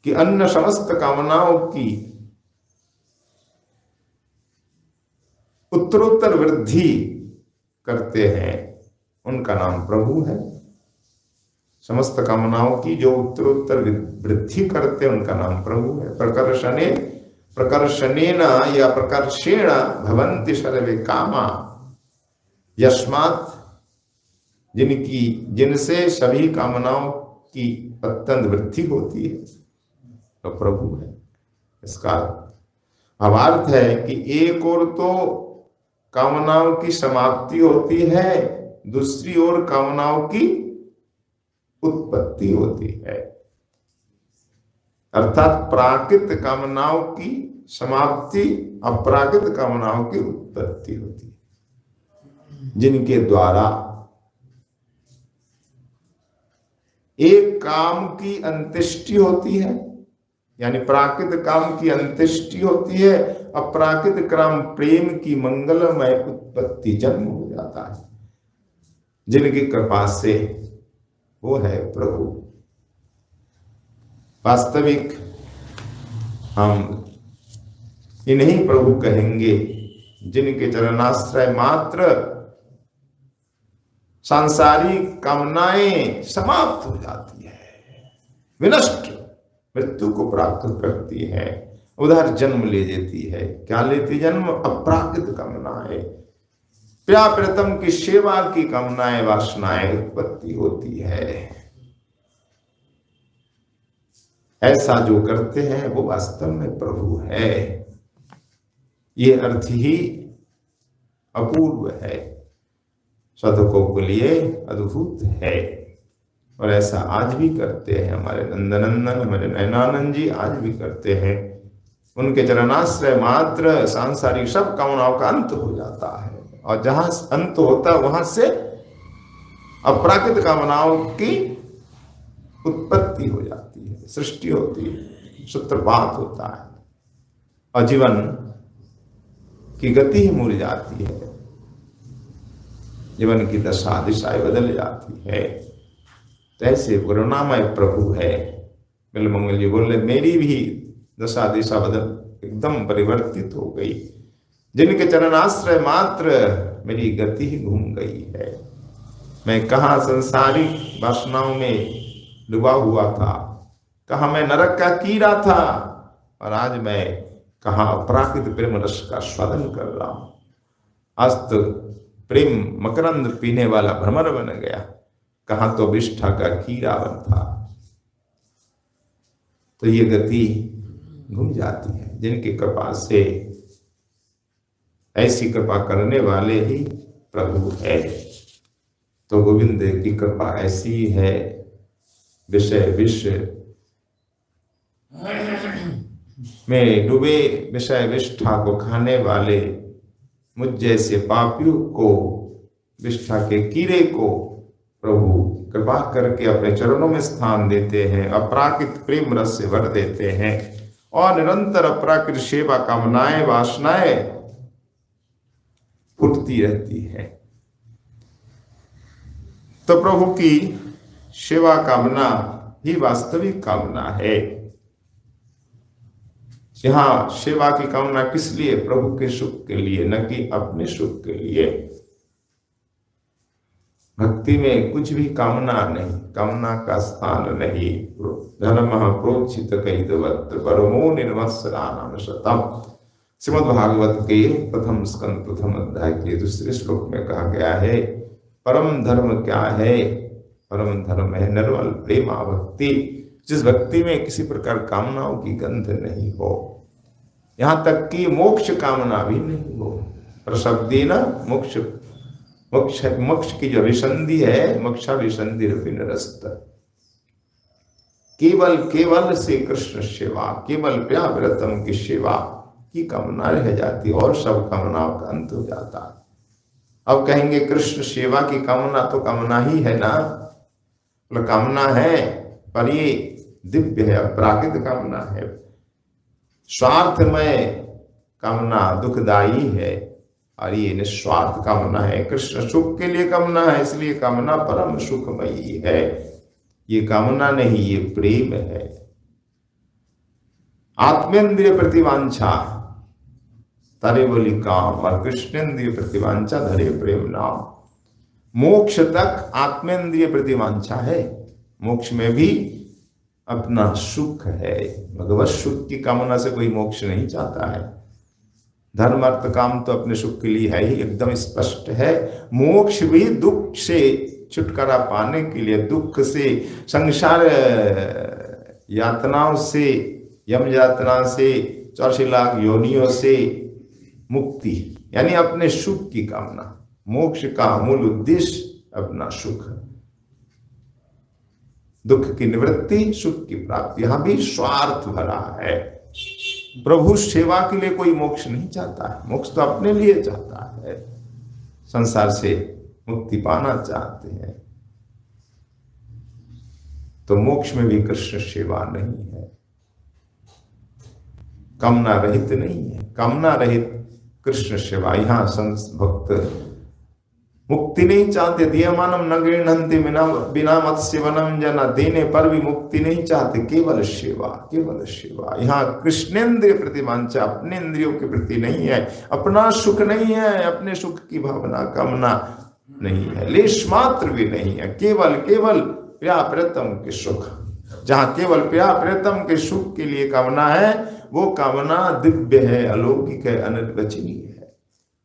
कि अन्य समस्त कामनाओं की उत्तरोत्तर वृद्धि करते हैं, उनका नाम प्रभु है। समस्त कामनाओं की जो उत्तरोत्तर वृद्धि करते हैं उनका नाम प्रभु है। प्रकर्षणेन या प्रकर्षेण भवन्ति सर्वे कामा, यस्मात् जिनसे सभी कामनाओं की अत्यंत वृद्धि होती है तो प्रभु है। इसका भावार्थ है कि एक ओर तो कामनाओं की समाप्ति होती है, दूसरी ओर कामनाओं की उत्पत्ति होती है। अर्थात प्राकृत कामनाओं की समाप्ति, अप्राकृत कामनाओं की उत्पत्ति होती है, जिनके द्वारा एक काम की अंत्येष्टि होती है, यानी प्राकृत काम की अंत्येष्टि होती है, अप्राकृत काम प्रेम की मंगलमय उत्पत्ति जन्म हो जाता है, जिनकी कृपा से वो है प्रभु। वास्तविक हम इन्हीं प्रभु कहेंगे जिनके चरणाश्रय मात्र सांसारिक कामनाएं समाप्त हो जाती है, विनष्ट मृत्यु को प्राप्त करती है, उधर जन्म ले लेती है। क्या लेती जन्म? अप्राकृत कामनाएं, प्रियतम की सेवा की कामनाएं, वासनाएं उत्पत्ति होती है। ऐसा जो करते हैं वो वास्तव में प्रभु है। ये अर्थ ही अपूर्व है, साधकों के लिए अद्भुत है। और ऐसा आज भी करते हैं हमारे नंदनंदन, हमारे नयनानंद जी आज भी करते हैं। उनके चरणाश्रय मात्र सांसारिक सब कामनाओं का अंत हो जाता है, और जहां अंत होता है वहां से अप्राकृत कामनाओं की उत्पत्ति हो जाती है, सृष्टि होती है, सूत्रपात होता है, और जीवन की गति ही मुड़ जाती है, जीवन की दशा दिशाएं बदल जाती है। तो ऐसे करुणामय प्रभु है। बिलमंगल जी बोले मेरी भी दशा दिशा बदल एकदम परिवर्तित हो गई, जिनके चरणाश्रय मात्र मेरी गति ही घूम गई है। मैं कहाँ संसारिक वासनाओं में डूबा हुआ था, कहाँ मैं नरक का कीड़ा था, और आज मैं कहाँ अपराकृत प्रेम रस का स्वादन कर रहा हूं। आज तो प्रेम मकरंद पीने वाला भ्रमर बन गया, कहाँ तो विष्ठा का कीड़ा बन था। तो ये गति घूम जाती है, जिनकी कृपा से, ऐसी कृपा करने वाले ही प्रभु है। तो गोविंद की कृपा ऐसी है, विषय विषय में डूबे विषय विष्ठा को खाने वाले मुझ जैसे पापियों को, विष्ठा के कीड़े को प्रभु कृपा करके अपने चरणों में स्थान देते हैं, अपराकृत प्रेम रस से भर देते हैं, और निरंतर अपराकृत सेवा कामनाएं वासनाएं फूटती रहती है। तो प्रभु की सेवा कामना ही वास्तविक कामना है। यहां सेवा की कामना किस लिए? प्रभु के सुख के लिए, न कि अपने सुख के लिए। भक्ति में कुछ भी कामना नहीं, कामना का स्थान नहीं। धर्म प्रोक्षित कैदवत्र परमो निर्वत्सराणाम शतम। श्रीमद् भागवत के प्रथम स्कंद प्रथम अध्याय के दूसरे श्लोक में कहा गया है, परम धर्म क्या है? परम धर्म है निर्मल प्रेमा भक्ति, जिस भक्ति में किसी प्रकार कामनाओं की गंध नहीं हो, यहाँ तक कि मोक्ष कामना भी नहीं हो। प्रशब्दी न मोक्ष, मोक्ष की जो विसंधि है, मोक्षा विसंधि निरस्त, केवल से कृष्ण सेवा, केवल प्रियव्रतम की सेवा की कामना रह जाती, और सब कामनाओं का अंत हो जाता है। अब कहेंगे कृष्ण सेवा की कामना तो कामना ही है ना, मतलब कामना है, पर ये दिव्य है, अपराकृत कामना है। स्वार्थमय कामना दुखदायी है, और ये निस्वार्थ कामना है, कृष्ण सुख के लिए कामना है, इसलिए कामना परम सुखमयी है। ये कामना नहीं, ये प्रेम है। आत्मेंद्रिय प्रतिवांछा तारे बोली काम, और कृष्णेंद्रिय प्रतिवांछा धरे प्रेम नाम। मोक्ष तक आत्मेंद्रिय प्रतिवांछा है, मोक्ष में भी अपना सुख है। भगवत सुख की कामना से कोई मोक्ष नहीं चाहता है। धर्म अर्थ काम तो अपने सुख के लिए है ही, एकदम स्पष्ट है। मोक्ष भी दुख से छुटकारा पाने के लिए, दुख से, संसार यातनाओं से, यम यातना से, 84 लाख योनियों से मुक्ति, यानी अपने सुख की कामना। मोक्ष का मूल उद्देश्य अपना सुख, दुख की निवृत्ति, सुख की प्राप्ति। यहां भी स्वार्थ भरा है। प्रभु सेवा के लिए कोई मोक्ष नहीं चाहता है, मोक्ष तो अपने लिए चाहता है, संसार से मुक्ति पाना चाहते हैं। तो मोक्ष में भी कृष्ण सेवा नहीं है, कामना रहित नहीं है, कामना रहित कृष्ण सेवा। यहां संत भक्त मुक्ति नहीं चाहते, दीयमानम न गृह्णन्ति बिना मत सेवनम जना, देने पर भी मुक्ति नहीं चाहते, केवल सेवा, केवल सेवा। यहाँ कृष्णेंद्रिय प्रतिवांछा, अपने इंद्रियों के प्रति नहीं है, अपना सुख नहीं है, अपने सुख की भावना कामना नहीं है, लेश मात्र भी नहीं है, केवल केवल प्रिया प्रियतम के सुख। जहाँ केवल प्रिया प्रियतम के सुख के लिए कामना है, वो कामना दिव्य है, अलौकिक है, अनिर्वचनीय है,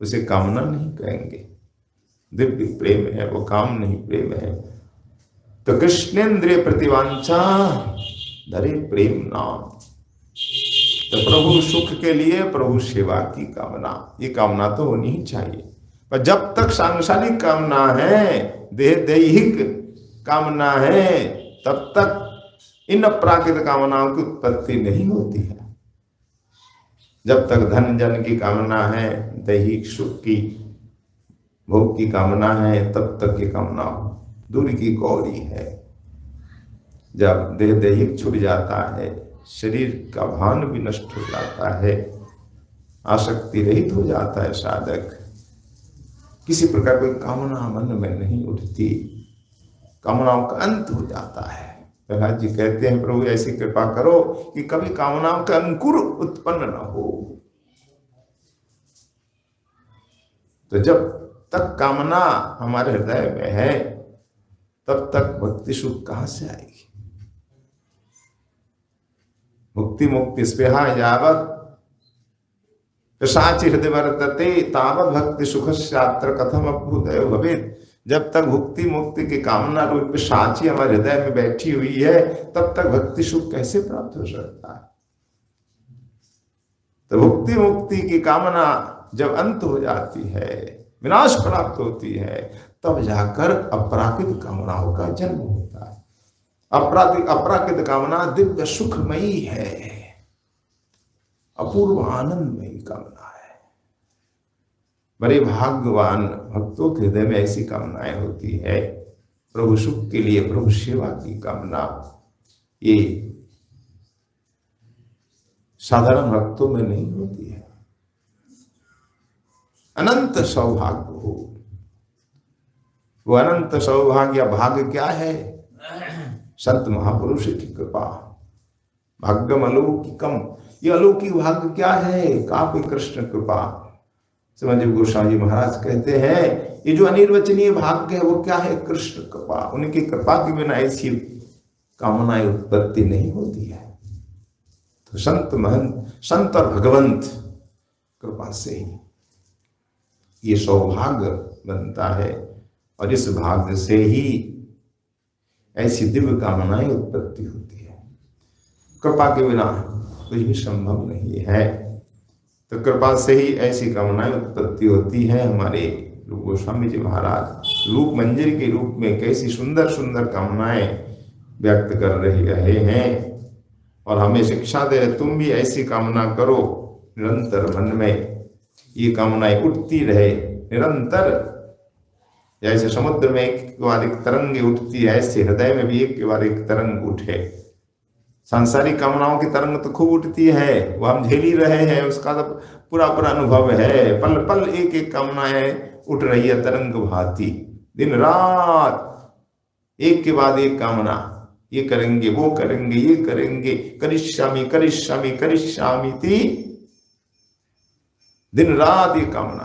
उसे कामना नहीं कहेंगे। दिव्य प्रेम है वो, काम नहीं प्रेम है। तो कृष्णेंद्रिय प्रतिवांछा धरे प्रेम नाम। तो प्रभु सुख के लिए प्रभु सेवा की कामना, ये कामना तो होनी ही चाहिए। पर जब तक सांसारिक कामना है, दैहिक कामना है, तब तक इन अपराकृत कामनाओं की उत्पत्ति नहीं होती है। जब तक धन जन की कामना है, दैहिक सुख की, भोग की कामना है, तब तक ये कामना दूर की कौड़ी है। जब देह दैहिक छूट जाता है, शरीर का भान भी नष्ट हो जाता है, आसक्ति रहित हो जाता है साधक, किसी प्रकार कोई कामना मन में नहीं उठती, कामनाओं का अंत हो जाता है। प्रहलाद जी कहते हैं, प्रभु ऐसी कृपा करो कि कभी कामनाओं का अंकुर उत्पन्न न हो। तो जब तक कामना हमारे हृदय में है, तब तक भक्ति सुख कहां से आएगी। मुक्ति मुक्ति स्पेहा यावत पिशाच हृदय वर्तते तावत भक्ति सुख शास्त्र कथम अभ्युदय भवेत्। जब तक भुक्ति मुक्ति की कामना रूप पिशाची हमारे हृदय में बैठी हुई है, तब तक भक्ति सुख कैसे प्राप्त हो सकता है। तो भुक्ति मुक्ति की कामना जब अंत हो जाती है, विनाश प्राप्त होती है, तब जाकर अपराकृत कामनाओं का जन्म होता है। अपराकृत कामना दिव्य सुखमयी है, अपूर्व आनंदमयी कामना है। बड़े भाग्यवान भक्तों के हृदय में ऐसी कामनाएं होती है, प्रभु सुख के लिए प्रभु सेवा की कामना। ये साधारण भक्तों में नहीं होती है। अनंत सौभाग्य हो, वो अनंत सौभाग्य भाग्य क्या है? संत महापुरुष की कृपा, भाग्यम अलौकिकम। ये अलौकिक भाग्य क्या है? काव्य कृष्ण कृपा। समझ गोस्वामी जी महाराज कहते हैं, ये जो अनिर्वचनीय भाग्य है वो क्या है? कृष्ण कृपा। उनकी कृपा के बिना ऐसी कामनाएं उत्पत्ति नहीं होती है। तो संत महंत, संत और भगवंत कृपा से ही ये सौभाग्य बनता है, और इस भाग्य से ही ऐसी दिव्य कामनाएं उत्पत्ति होती है। कृपा के बिना कुछ भी संभव नहीं है। तो कृपा से ही ऐसी कामनाएं उत्पत्ति होती है। हमारे रूप गोस्वामी जी महाराज रूप मंजरी के रूप में कैसी सुंदर सुंदर कामनाएं व्यक्त कर रहे हैं, और हमें शिक्षा दे रहे, तुम भी ऐसी कामना करो। निरंतर मन में ये कामनाएं उठती रहे निरंतर। जैसे समुद्र में एक के बाद एक तरंग उठती है, ऐसे हृदय में भी एक के बाद एक तरंग उठे। सांसारिक कामनाओं की तरंग तो खूब उठती है, वो हम झेल ही रहे हैं, उसका तो पूरा पूरा अनुभव है। पल पल एक एक कामनाएं उठ रही है, तरंग भांति, दिन रात एक के बाद एक कामना। ये करेंगे, वो करेंगे, ये करेंगे, करिष्यामि करिष्यामि करिष्यामि थी दिन रात ये कामना,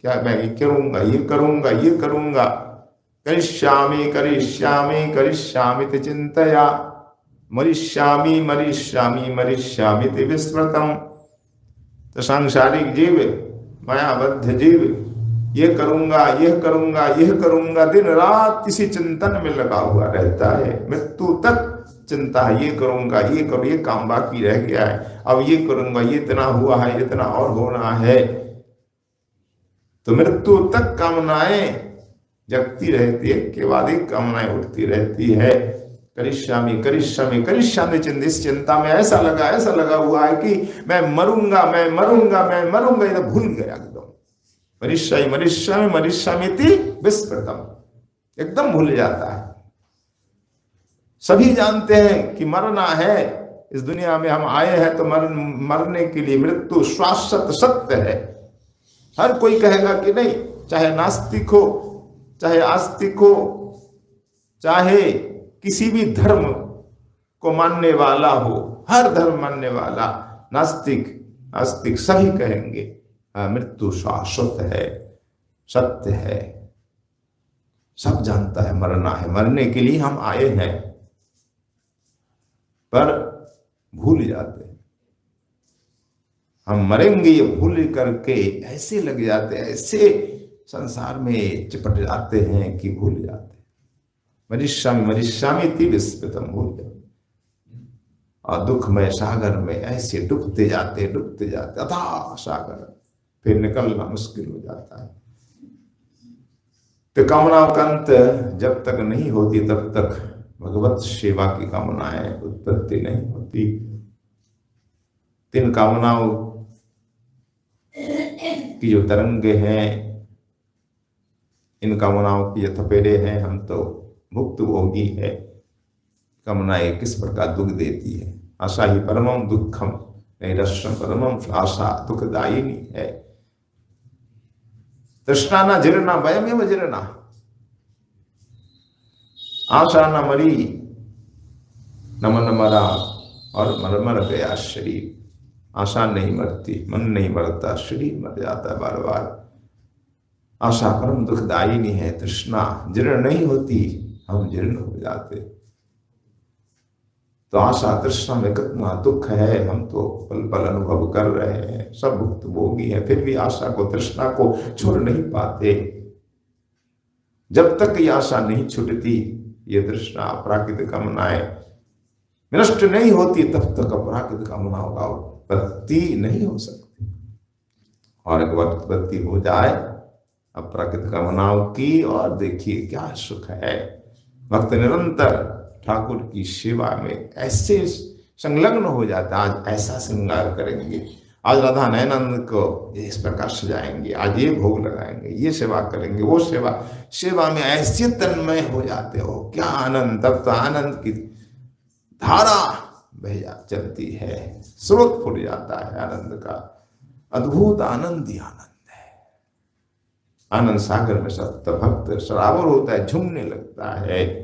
क्या मैं ये करूंगा, ये करूंगा, ये करूंगा, करिष्यामि करिष्यामि करिष्यामि ते चिंतया मरिष्यामि मरिष्यामि मरिष्यामि ते विस्मृतम। तो सांसारिक जीव, मायाबद्ध जीव ये करूंगा, यह करूंगा, यह करूंगा, दिन रात किसी चिंतन में लगा हुआ रहता है, मृत्यु तक चिंता है, ये करूंगा, ये करूँ, ये काम बाकी रह गया है, अब ये करूंगा, ये इतना हुआ है, इतना और होना है। तो मृत्यु तक कामनाएं जगती रहती है, के बाद एक कामनाएं उठती रहती है। करिष्यामि करिष्यामि करिष्यामि चिंता, इस चिंता में ऐसा लगा हुआ है कि मैं मरूंगा, मैं मरूंगा, मैं मरूंगा, ये भूल गया एकदम। मरिष्यामि मरिष्यामि मरिष्यामिति विस्मृतम, एकदम भूल जाता है। सभी जानते हैं कि मरना है, इस दुनिया में हम आए हैं तो मरने के लिए, मृत्यु शाश्वत सत्य है। हर कोई कहेगा कि नहीं, चाहे नास्तिक हो, चाहे आस्तिक हो, चाहे किसी भी धर्म को मानने वाला हो, हर धर्म मानने वाला, नास्तिक आस्तिक सभी कहेंगे मृत्यु शाश्वत है, सत्य है। सब जानता है मरना है, मरने के लिए हम आए हैं, पर भूल जाते हैं। हम मरेंगे ये भूल करके ऐसे लग जाते हैं, ऐसे संसार में चिपट जाते हैं कि भूल जाते हैं। मरिष्यामि मरिष्यामि इति विस्मृतम, भूल जाते और दुखमय सागर में ऐसे डूबते जाते अथाह सागर, फिर निकलना मुश्किल हो जाता है। तो कामनाओं का अंत जब तक नहीं होती तब तक भगवत सेवा की कामनाएं उत्पत्ति नहीं होती। तीन कामनाओं की जो तरंगे हैं, इन कामनाओं की जो थपेड़े हैं, हम तो मुक्त भोगी है। कामनाएं किस प्रकार दुख देती है। आशा ही परमम दुखम नैरस्यम परमम, आशा दुखदायिनी है। तृष्णा न जीर्णा वयमेव जीर्णा, आशा न मरी न मन मरा और मर गया शरीर। आशा नहीं मरती, मन नहीं मरता, शरीर मर जाता है बार बार। आशा परम दुखदायिनी है, तृष्णा जीर्ण नहीं होती, हम जीर्ण हो जाते। तो आशा तृष्णा में कितना दुख है, हम तो पल पल अनुभव कर रहे हैं, सब भुक्त भोगी हैं, फिर भी आशा को तृष्णा को छोड़ नहीं पाते। जब तक ये आशा नहीं छूटती, ये तृष्णा अपराकृत कामनाएं नष्ट नहीं होती, तब तक अपराकृत कामनाओं का उत्पत्ति नहीं हो सकती। और एक बार उत्पत्ति हो जाए अपराकृत कामनाओं की, और देखिए क्या सुख है। भक्त निरंतर ठाकुर की सेवा में ऐसे संलग्न हो जाता है। आज ऐसा श्रृंगार करेंगे, आज राधा नयनानंद को इस प्रकार सजाएंगे, आज ये भोग लगाएंगे, ये सेवा करेंगे, वो सेवा में ऐसे तन्मय हो जाते हो, क्या आनंद। तब तो आनंद की धारा बह चलती है, स्रोत फूट जाता है आनंद का। अद्भुत आनंद ही आनंद है। आनंद सागर में सत्य भक्त सरावर होता है, झूमने लगता है।